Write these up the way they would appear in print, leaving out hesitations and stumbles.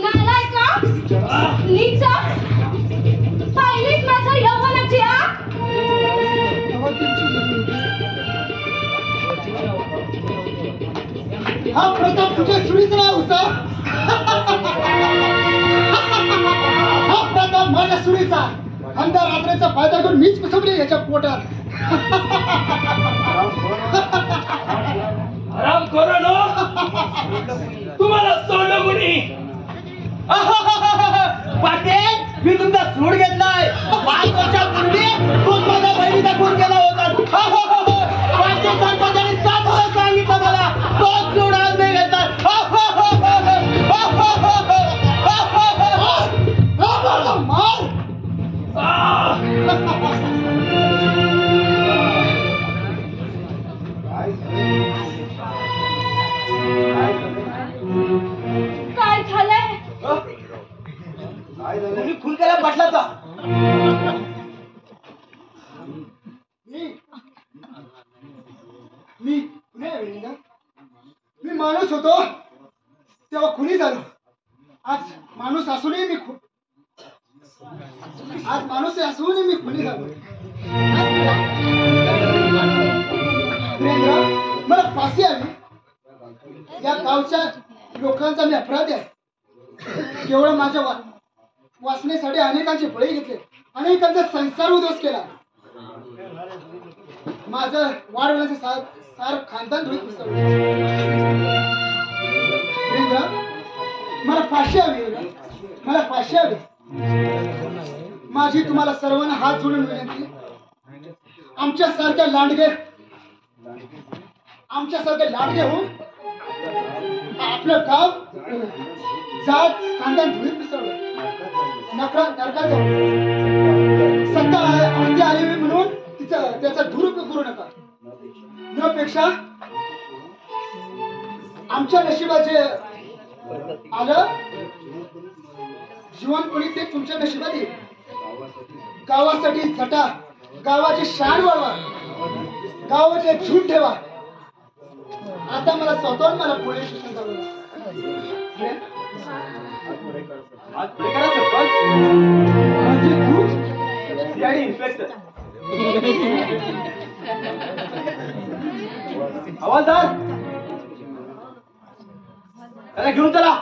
नालायका नीच पाहिलीच माझ्या यौवनाची हा प्रताप तुझ्या सुरीच नाव होता. हा प्रताप माझ्या सुरीचा अंधा रात्रीचा फायदा घेऊन मीच घुसवली याच्या पोटात. आराम करो नो तुम्हाला सोडलं कोणी? पाटील मी तुमचा सूड घेतलाय. 5 वर्षापूर्वी तू माझ्या बहिणीचा खून केला होता. पाटील सरपंचाने 7 वर्ष सांगितलं मला तोच सूड आज नाही घेतला. काय झालंय? तुम्ही खून केला पाटलाचा. मी माणूस होतो तेव्हा खुनी झालो. आज माणूस असूनही मी आज माणूस असूनही मी खुनी झालो. मला फाशी आली. या गावच्या लोकांचा मी अपराधी आहे. केवळ माझ्या वासनेसाठी अनेकांचे बळी घेतले, अनेकांचा संसार उद्ध्वस्त केला. माझं वाढवण्याचे सार खानदान धुळीत मिसळलं. मला फाशी हवी, मला फाशी हवी. माझी तुम्हाला सर्वांना हात जोडून विनंती, आमच्यासारख्या लांडगे होऊन आपलं गाव जात खानदान धुळीत मिसळलं. नरकात सत्ता हाती आली म्हणून त्याचा दुरुपयोग करू नका. त्यापेक्षा आमच्या नशिबाचे आलं जीवनपणी ते तुमच्या नशिबात येईल. गावासाठी झटा, गावाची शान वाढवा, गावाचे झूट ठेवा. आता मला स्वतःहून मला पोलीस स्टेशन जावं लागतं. हवालदार त्याला घेऊन चला.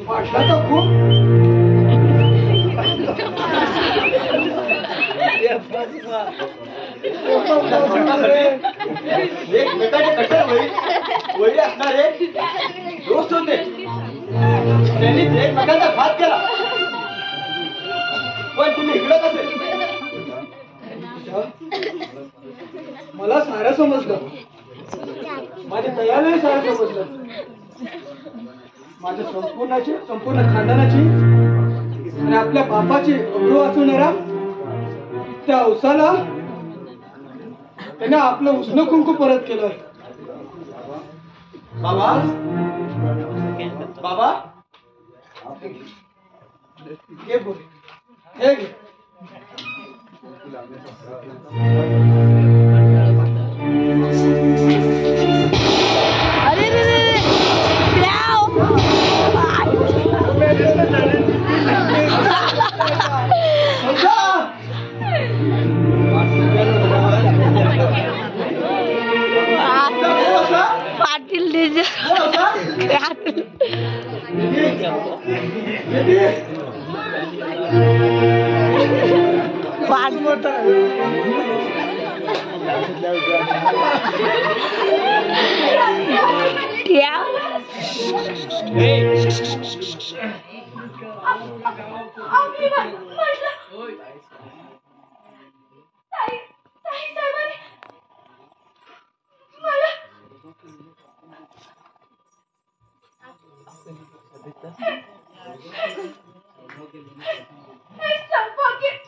पाटलाचा खून एकमेकाचे कट्टर वैरी असणारे दोस्त होते. त्यांनी एकमेकांचा घात केला. पण तुम्ही इकडे कसे? मला सारं समजलं. माझ्या दयालाही सारं समजलं. माझ्या संपूर्ण खानदानाची आणि आपल्या बापाची अब्रू वाचवणारा त्या औसाला त्याने आपलं उष्ण कुंकू परत केलं. बाबा बाबा हे बोल, हे घे. अरे रे रे पाटील It's so fucking